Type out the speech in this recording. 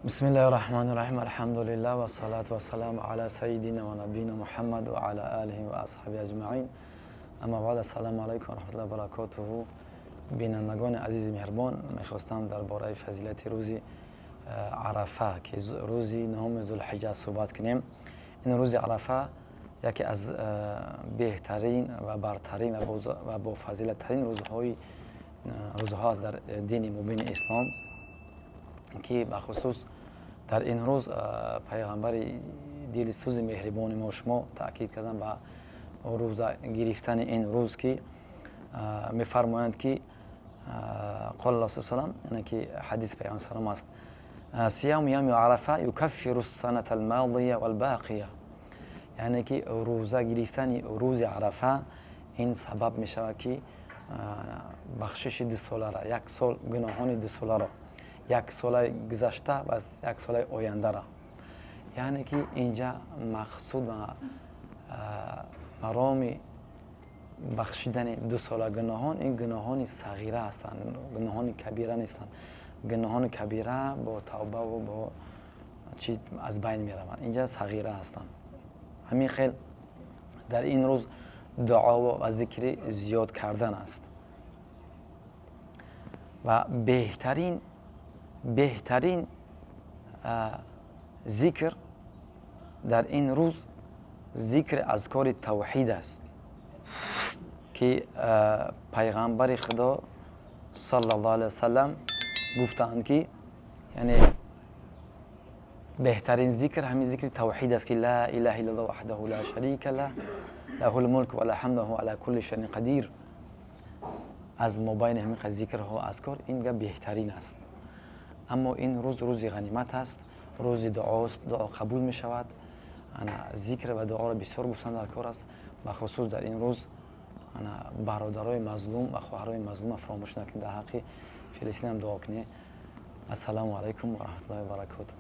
بسم الله الرحمن الرحیم. الحمد لله و الصلاة و السلام علی سیدنا و نبینا محمد و علی آله و اصحابه اجمعین. اما بعد، السلام علیکم و رحمت الله و برکاته. بینندگان عزیز مهربان، میخواستم درباره فضیلت روز عرفه که روزی نهم ذوالحجه صحبت کنیم. این روز عرفه یکی از بهترین و برترین و با فضیلت ترین روزها است در دین مبین اسلام، که بخصوص در این روز پیغمبر دلسوز مهربان ما شما تاکید کردن به روزه گرفتن این روز که میفرمایند که قال الله صلی الله علیه و سلم، که حدیث پیامبر صلی الله علیه و است: صیام یوم عرفه یکفر السنه الماضیه والباقیه. یعنی که روزه گرفتن روز عرفه این سبب می شود که بخشش 2 ساله را، 1 سال گناهان 2 ساله را، 1 سال گذشته و 1 سال آینده را، یعنی که اینجا مقصود و مرام بخشیدن 2 سال گناهان، این گناهان صغیره هستند، گناهان کبیره نیستند. گناهان کبیره با توبه و با چی از بین می روند، اینجا صغیره هستند. همین خیل در این روز دعا و ذکر زیاد کردن است و بهترین ذکر در این روز ذکر اذکار توحید است که پیغمبر خدا صلی الله علیه و سلم گفتند که یعنی بهترین ذکر همین ذکر توحید است که لا اله الا الله وحده لا شریک له له الملک و له الحمد و هو علی کل شیء قدیر. از مابین همین ذکرها اذکار این بهترین است. اما این روز غنیمت است، روز دعاست، دعا قبول می شود. ذکر و دعا را بسیار گفتن در کار است. بخصوص در این روز برادرای مظلوم و خواهرای مظلوم فراموش نکنید، در حق فلسطین هم دعا کنید. السلام علیکم و رحمت الله و برکاته.